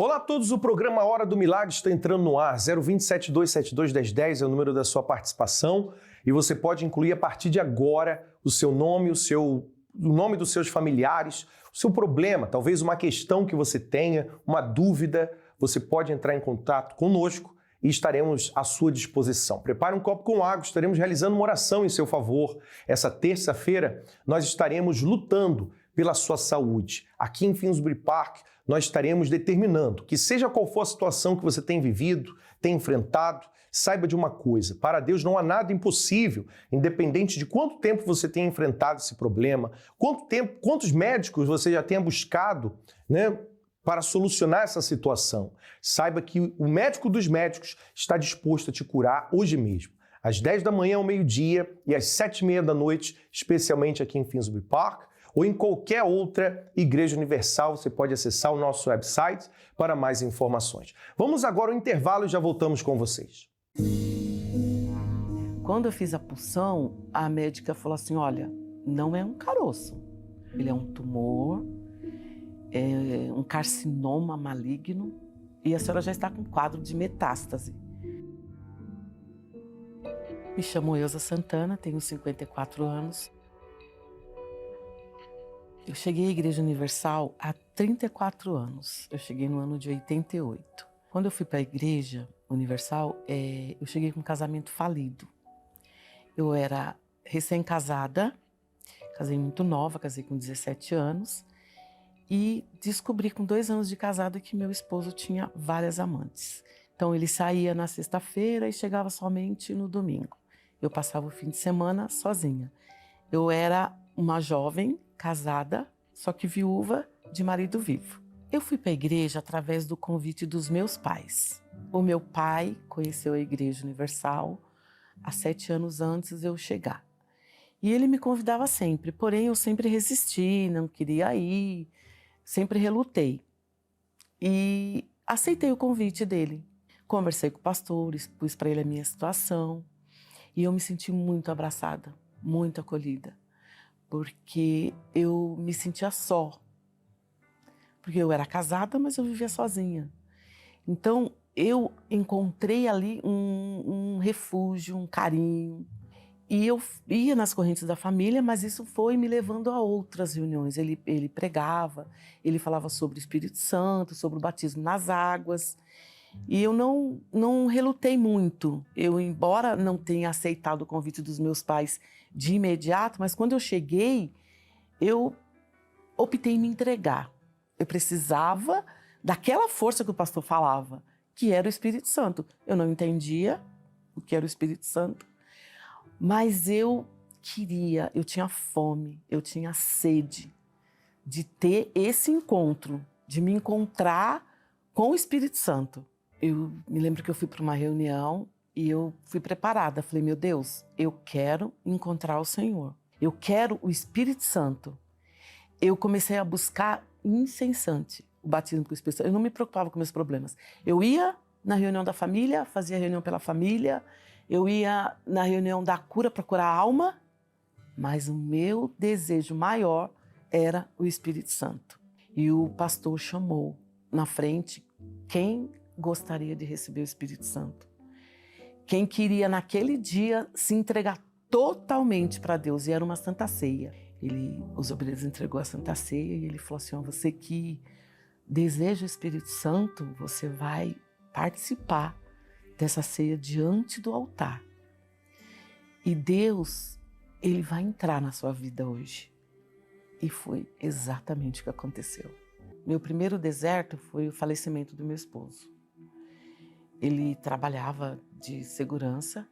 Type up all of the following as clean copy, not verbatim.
Olá a todos, o programa Hora do Milagre está entrando no ar. 020-7272-1010 é o número da sua participação e você pode incluir a partir de agora o seu nome, o nome dos seus familiares, o seu problema, talvez uma questão que você tenha, uma dúvida. Você pode entrar em contato conosco e estaremos à sua disposição. Prepare um copo com água, estaremos realizando uma oração em seu favor. Essa terça-feira nós estaremos lutando pela sua saúde. Aqui em Finsbury Park, nós estaremos determinando que seja qual for a situação que você tem vivido, tem enfrentado, saiba de uma coisa, para Deus não há nada impossível, independente de quanto tempo você tenha enfrentado esse problema, quantos médicos você já tenha buscado, para solucionar essa situação. Saiba que o médico dos médicos está disposto a te curar hoje mesmo. Às 10 da manhã ao meio-dia e às 7h30 da noite, especialmente aqui em Finsbury Park, ou em qualquer outra igreja universal, você pode acessar o nosso website para mais informações. Vamos agora ao intervalo e já voltamos com vocês. Quando eu fiz a punção, a médica falou assim, olha, não é um caroço, ele é um tumor, é um carcinoma maligno e a senhora já está com quadro de metástase. Me chamo Elza Santana, tenho 54 anos. Eu cheguei à Igreja Universal há 34 anos. Eu cheguei no ano de 88. Quando eu fui para a Igreja Universal, eu cheguei com um casamento falido. Eu era recém-casada, casei muito nova, casei com 17 anos. E descobri com 2 anos de casado que meu esposo tinha várias amantes. Então ele saía na sexta-feira e chegava somente no domingo. Eu passava o fim de semana sozinha. Eu era uma jovem casada, só que viúva de marido vivo. Eu fui para a igreja através do convite dos meus pais. O meu pai conheceu a Igreja Universal há 7 anos antes de eu chegar. E ele me convidava sempre, porém eu sempre resisti, não queria ir, sempre relutei. E aceitei o convite dele. Conversei com o pastor, expus para ele a minha situação e eu me senti muito abraçada, muito acolhida. Porque eu me sentia só. Porque eu era casada, mas eu vivia sozinha. Então, eu encontrei ali um refúgio, um carinho. E eu ia nas correntes da família, mas isso foi me levando a outras reuniões. Ele pregava, ele falava sobre o Espírito Santo, sobre o batismo nas águas. E eu não relutei muito. Eu, embora não tenha aceitado o convite dos meus pais de imediato, mas quando eu cheguei, eu optei em me entregar. Eu precisava daquela força que o pastor falava, que era o Espírito Santo. Eu não entendia o que era o Espírito Santo, mas eu tinha fome, eu tinha sede de ter esse encontro, de me encontrar com o Espírito Santo. Eu me lembro que eu fui para uma reunião e eu fui preparada. Falei, meu Deus, eu quero encontrar o Senhor. Eu quero o Espírito Santo. Eu comecei a buscar incessante o batismo com o Espírito Santo. Eu não me preocupava com meus problemas. Eu ia na reunião da família, fazia reunião pela família. Eu ia na reunião da cura para curar a alma. Mas o meu desejo maior era o Espírito Santo. E o pastor chamou na frente quem gostaria de receber o Espírito Santo. Quem queria naquele dia se entregar totalmente para Deus, e era uma Santa Ceia. Os obreiros entregou a Santa Ceia e ele falou assim, você que deseja o Espírito Santo, você vai participar dessa ceia diante do altar. E Deus, Ele vai entrar na sua vida hoje. E foi exatamente o que aconteceu. Meu primeiro deserto foi o falecimento do meu esposo. Ele trabalhava de segurança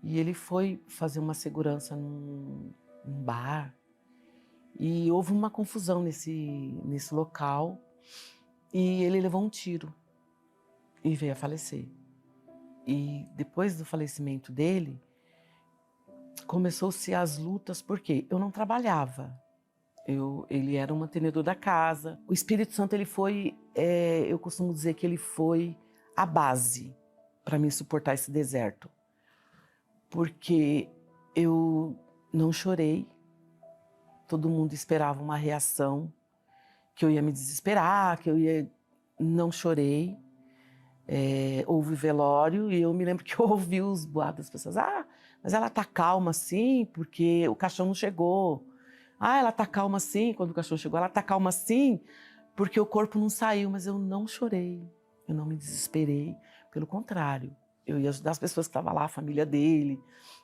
e ele foi fazer uma segurança num bar e houve uma confusão nesse local e ele levou um tiro e veio a falecer. E depois do falecimento dele, começou-se as lutas porque eu não trabalhava. Ele era um mantenedor da casa. O Espírito Santo, ele foi, eu costumo dizer que ele foi a base para mim suportar esse deserto. Porque eu não chorei, todo mundo esperava uma reação, que eu ia me desesperar, que eu ia não chorei. Houve velório e eu me lembro que eu ouvi os boatos das pessoas. Mas ela tá calma assim porque o caixão não chegou. Ela tá calma assim quando o caixão chegou. Ela tá calma assim porque o corpo não saiu. Mas eu não chorei, eu não me desesperei. Pelo contrário, eu ia ajudar as pessoas que estavam lá, a família dele,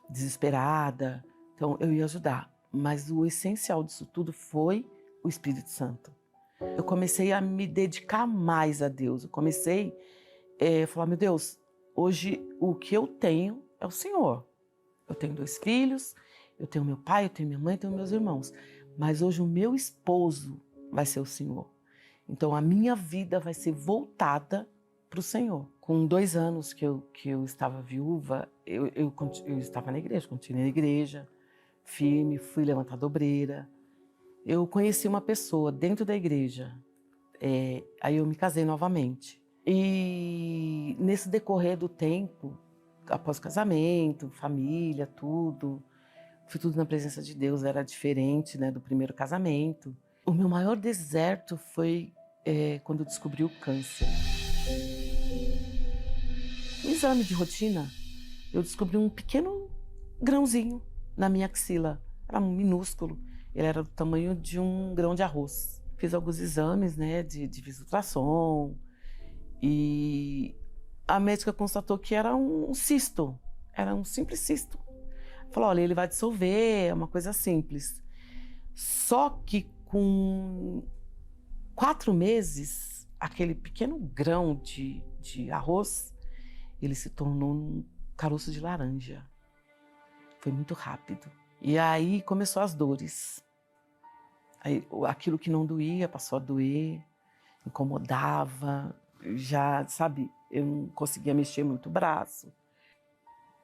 desesperada. Então eu ia ajudar. Mas o essencial disso tudo foi o Espírito Santo. Eu comecei a me dedicar mais a Deus. Eu comecei a falar, meu Deus, hoje o que eu tenho é o Senhor. Eu tenho 2 filhos, eu tenho meu pai, eu tenho minha mãe, eu tenho meus irmãos. Mas hoje o meu esposo vai ser o Senhor. Então a minha vida vai ser voltada para o Senhor. Com 2 anos que eu estava viúva, eu estava na igreja, continuei na igreja, firme, fui levantada obreira. Eu conheci uma pessoa dentro da igreja, aí eu me casei novamente. E nesse decorrer do tempo, após o casamento, família, tudo, fui tudo na presença de Deus, era diferente, né, do primeiro casamento. O meu maior deserto foi quando eu descobri o câncer. No exame de rotina, eu descobri um pequeno grãozinho na minha axila. Era minúsculo, ele era do tamanho de um grão de arroz. Fiz alguns exames, né, de ultrassom, e a médica constatou que era um cisto, era um simples cisto. Falou, olha, ele vai dissolver, é uma coisa simples. Só que com 4 meses, aquele pequeno grão de arroz, ele se tornou um caroço de laranja. Foi muito rápido. E aí começou as dores. Aí, aquilo que não doía passou a doer, incomodava, já, sabe, eu não conseguia mexer muito o braço.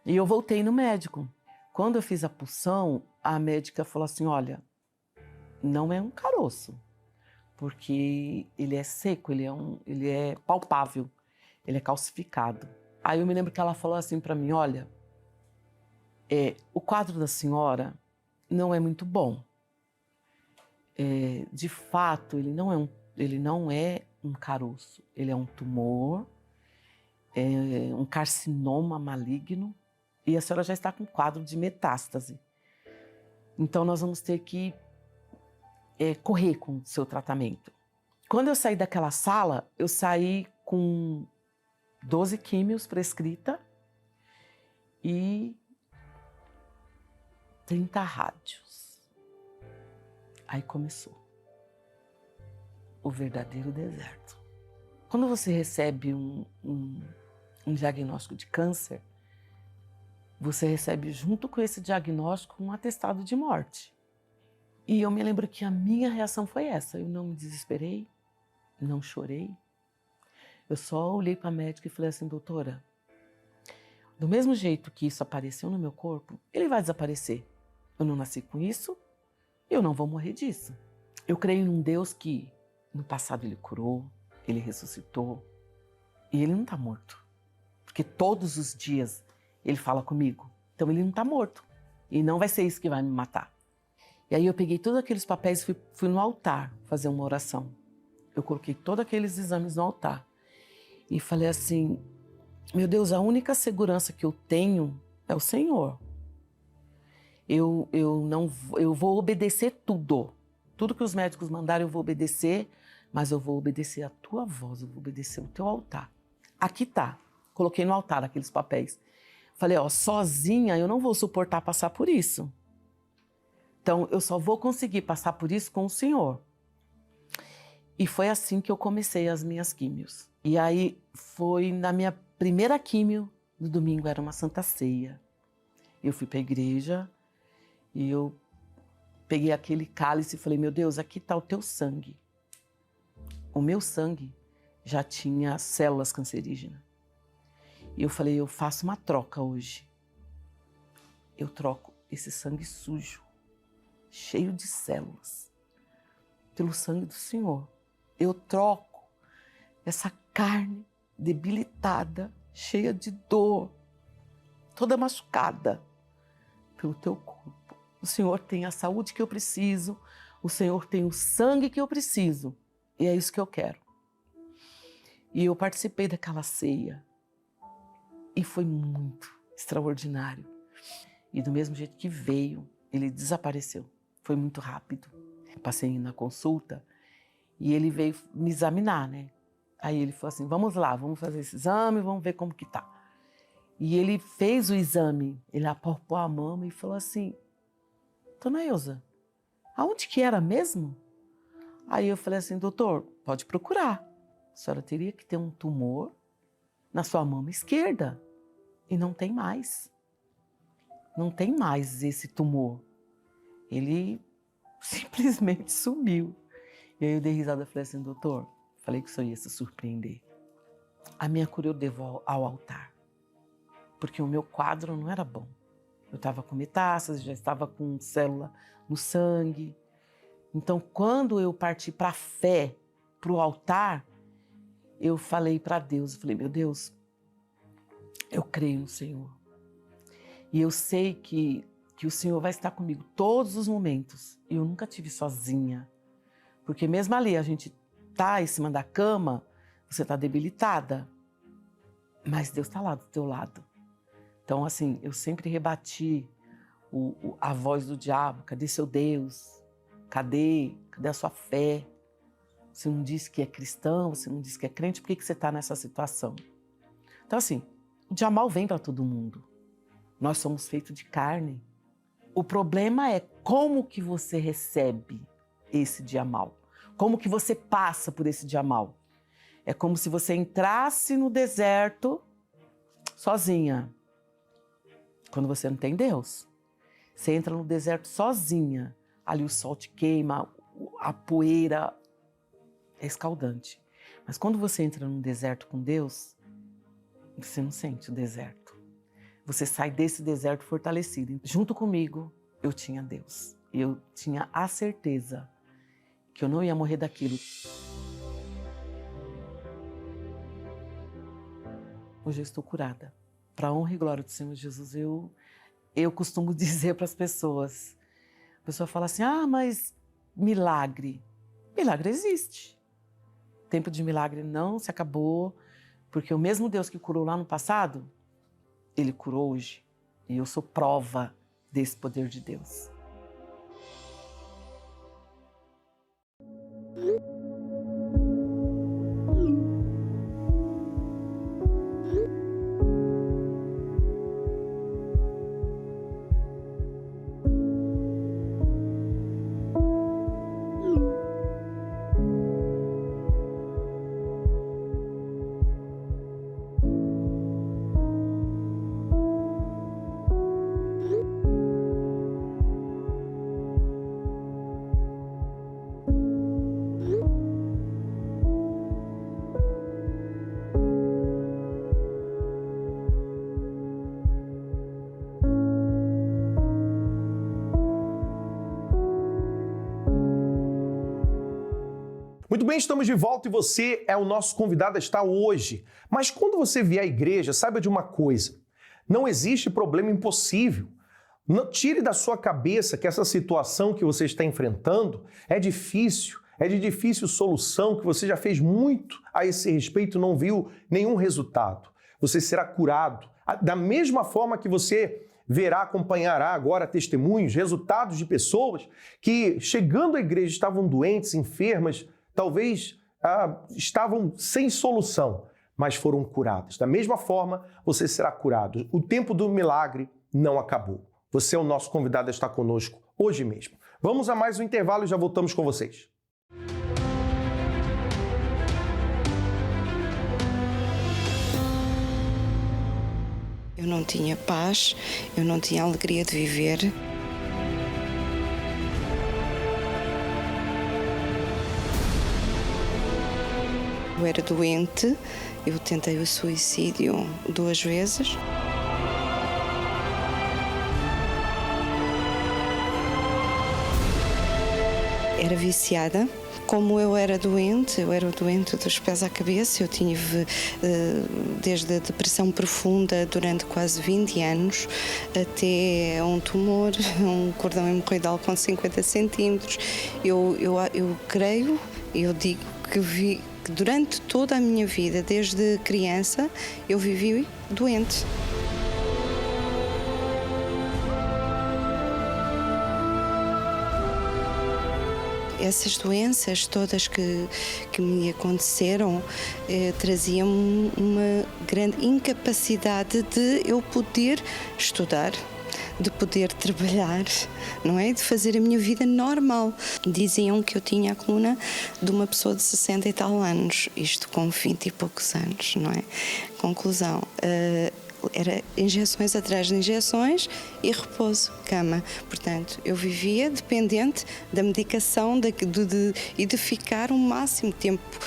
E eu voltei no médico. Quando eu fiz a punção, a médica falou assim, olha, não é um caroço, porque ele é seco, ele é palpável, ele é calcificado. Aí eu me lembro que ela falou assim para mim, olha, o quadro da senhora não é muito bom. De fato, ele não é um caroço, ele é um tumor, um carcinoma maligno, e a senhora já está com quadro de metástase. Então nós vamos ter que correr com o seu tratamento. Quando eu saí daquela sala, eu saí com 12 químios prescrita e 30 rádios. Aí começou o verdadeiro deserto. Quando você recebe um diagnóstico de câncer, você recebe junto com esse diagnóstico um atestado de morte. E eu me lembro que a minha reação foi essa. Eu não me desesperei, não chorei. Eu só olhei para a médica e falei assim, doutora, do mesmo jeito que isso apareceu no meu corpo, ele vai desaparecer. Eu não nasci com isso, eu não vou morrer disso. Eu creio num Deus que no passado ele curou, ele ressuscitou e ele não está morto. Porque todos os dias ele fala comigo. Então ele não está morto e não vai ser isso que vai me matar. E aí eu peguei todos aqueles papéis e fui no altar fazer uma oração. Eu coloquei todos aqueles exames no altar e falei assim, meu Deus, a única segurança que eu tenho é o Senhor. Eu vou obedecer tudo. Tudo que os médicos mandaram eu vou obedecer, mas eu vou obedecer a tua voz, eu vou obedecer o teu altar. Aqui tá. Coloquei no altar aqueles papéis. Falei, sozinha eu não vou suportar passar por isso. Então eu só vou conseguir passar por isso com o Senhor. E foi assim que eu comecei as minhas químios. E aí foi na minha primeira químio, no domingo era uma Santa Ceia. Eu fui para a igreja e eu peguei aquele cálice e falei, meu Deus, aqui está o teu sangue. O meu sangue já tinha células cancerígenas. E eu falei, eu faço uma troca hoje. Eu troco esse sangue sujo, cheio de células, pelo sangue do Senhor. Eu troco essa carne debilitada, cheia de dor, toda machucada, pelo teu corpo. O Senhor tem a saúde que eu preciso, o Senhor tem o sangue que eu preciso, e é isso que eu quero. E eu participei daquela ceia. E foi muito extraordinário. E do mesmo jeito que veio, ele desapareceu. Foi muito rápido. Passei na consulta e ele veio me examinar, né? Aí ele falou assim, vamos lá, vamos fazer esse exame, vamos ver como que tá. E ele fez o exame, ele apalpou a mama e falou assim, Dona Ilza, aonde que era mesmo? Aí eu falei assim, doutor, pode procurar. A senhora teria que ter um tumor na sua mama esquerda. E não tem mais. Não tem mais esse tumor. Ele simplesmente sumiu. E aí eu dei risada e falei assim, doutor, falei que o senhor ia se surpreender. A minha cura eu devo ao altar. Porque o meu quadro não era bom. Eu estava com metástase, já estava com célula no sangue. Então, quando eu parti para a fé, para o altar, eu falei para Deus, eu falei, meu Deus, eu creio no Senhor. E eu sei que o Senhor vai estar comigo todos os momentos. E eu nunca tive sozinha. Porque mesmo ali, a gente tá em cima da cama, você tá debilitada. Mas Deus está lá do teu lado. Então, assim, eu sempre rebati a voz do diabo. Cadê seu Deus? Cadê a sua fé? Você não disse que é cristão, você não disse que é crente, por que você está nessa situação? Então, assim, o dia mal vem para todo mundo. Nós somos feitos de carne. O problema é como que você recebe esse dia mal. Como que você passa por esse dia mal. É como se você entrasse no deserto sozinha. Quando você não tem Deus. Você entra no deserto sozinha. Ali o sol te queima, a poeira é escaldante. Mas quando você entra no deserto com Deus, você não sente o deserto. Você sai desse deserto fortalecido. Junto comigo, eu tinha Deus. Eu tinha a certeza que eu não ia morrer daquilo. Hoje eu estou curada. Para a honra e glória do Senhor Jesus, eu costumo dizer para as pessoas. A pessoa fala assim, mas milagre. Milagre existe. O tempo de milagre não se acabou, porque o mesmo Deus que curou lá no passado, Ele curou hoje. E eu sou prova desse poder de Deus. Muito bem, estamos de volta e você é o nosso convidado a estar hoje. Mas quando você vier à igreja, saiba de uma coisa, não existe problema impossível. Não tire da sua cabeça que essa situação que você está enfrentando é difícil, é de difícil solução, que você já fez muito a esse respeito e não viu nenhum resultado. Você será curado. Da mesma forma que você verá, acompanhará agora testemunhos, resultados de pessoas que, chegando à igreja, estavam doentes, enfermas, talvez estavam sem solução, mas foram curadas. Da mesma forma, você será curado. O tempo do milagre não acabou. Você é o nosso convidado a estar conosco hoje mesmo. Vamos a mais um intervalo e já voltamos com vocês. Eu não tinha paz, eu não tinha alegria de viver. Eu era doente, eu tentei o suicídio 2 vezes. Era viciada. Como eu era doente dos pés à cabeça, eu tive desde a depressão profunda durante quase 20 anos até um tumor, um cordão hemorroidal com 50 centímetros. Eu creio, eu digo que que durante toda a minha vida, desde criança, eu vivi doente. Essas doenças todas que me aconteceram traziam uma grande incapacidade de eu poder estudar, de poder trabalhar, não é? De fazer a minha vida normal. Diziam que eu tinha a coluna de uma pessoa de 60 e tal anos, isto com 20 e poucos anos, não é? Conclusão, era injeções atrás de injeções e repouso, cama. Portanto, eu vivia dependente da medicação e de ficar o máximo tempo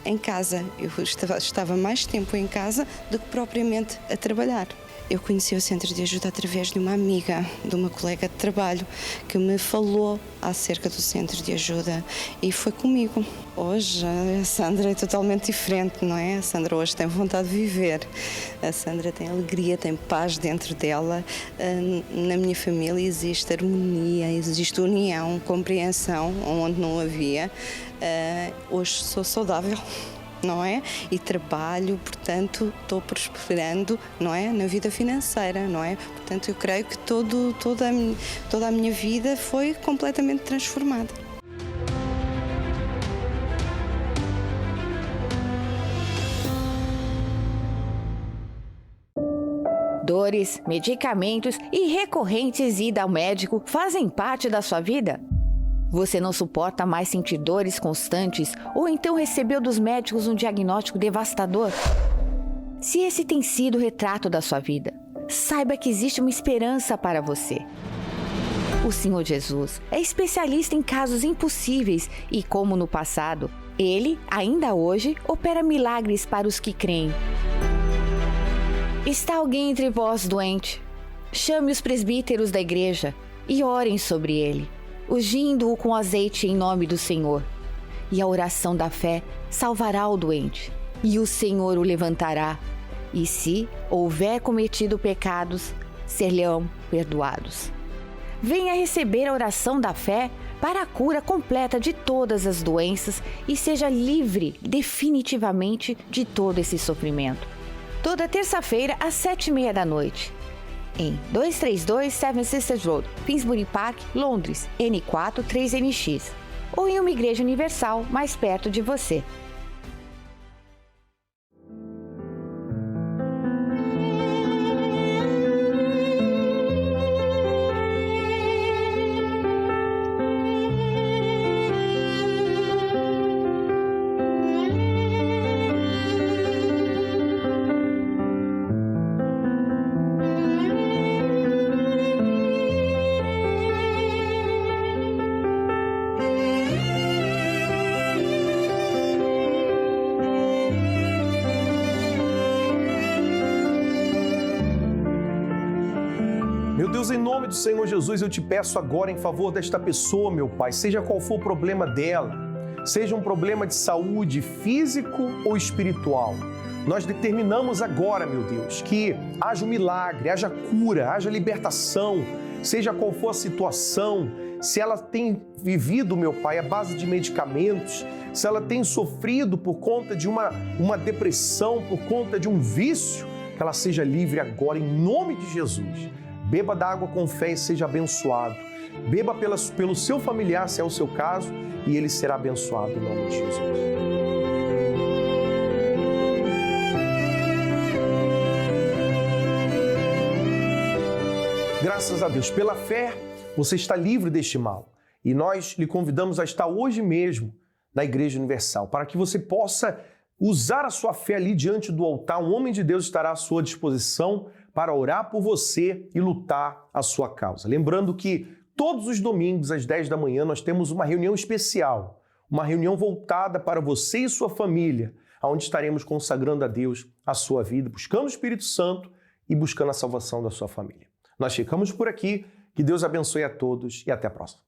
em casa. Eu estava mais tempo em casa do que propriamente a trabalhar. Eu conheci o Centro de Ajuda através de uma amiga, de uma colega de trabalho, que me falou acerca do Centro de Ajuda e foi comigo. Hoje a Sandra é totalmente diferente, não é? A Sandra hoje tem vontade de viver. A Sandra tem alegria, tem paz dentro dela. Na minha família existe harmonia, existe união, compreensão, onde não havia. Hoje sou saudável, não é? E trabalho, portanto, estou prosperando, não é? Na vida financeira, não é? Portanto, eu creio que toda a minha vida foi completamente transformada. Dores, medicamentos e recorrentes ida ao médico fazem parte da sua vida? Você não suporta mais sentir dores constantes ou então recebeu dos médicos um diagnóstico devastador? Se esse tem sido o retrato da sua vida, saiba que existe uma esperança para você. O Senhor Jesus é especialista em casos impossíveis e, como no passado, Ele, ainda hoje, opera milagres para os que creem. Está alguém entre vós doente? Chame os presbíteros da igreja e orem sobre ele, ungindo-o com azeite em nome do Senhor. E a oração da fé salvará o doente, e o Senhor o levantará. E se houver cometido pecados, ser-lhe-ão perdoados. Venha receber a oração da fé para a cura completa de todas as doenças e seja livre definitivamente de todo esse sofrimento. Toda terça-feira às 7h30 da noite. Em 232 Seven Sisters Road, Finsbury Park, Londres, N4 3NX. Ou em uma igreja universal mais perto de você. Meu Deus, em nome do Senhor Jesus, eu te peço agora em favor desta pessoa, meu Pai, seja qual for o problema dela, seja um problema de saúde físico ou espiritual. Nós determinamos agora, meu Deus, que haja um milagre, haja cura, haja libertação, seja qual for a situação, se ela tem vivido, meu Pai, à base de medicamentos, se ela tem sofrido por conta de uma depressão, por conta de um vício, que ela seja livre agora, em nome de Jesus. Beba da água com fé e seja abençoado. Beba pelo seu familiar, se é o seu caso, e ele será abençoado em nome de Jesus. Graças a Deus, pela fé, você está livre deste mal. E nós lhe convidamos a estar hoje mesmo na Igreja Universal, para que você possa usar a sua fé ali diante do altar. Um homem de Deus estará à sua disposição para orar por você e lutar a sua causa. Lembrando que todos os domingos, às 10 da manhã, nós temos uma reunião especial, uma reunião voltada para você e sua família, onde estaremos consagrando a Deus a sua vida, buscando o Espírito Santo e buscando a salvação da sua família. Nós ficamos por aqui, que Deus abençoe a todos e até a próxima.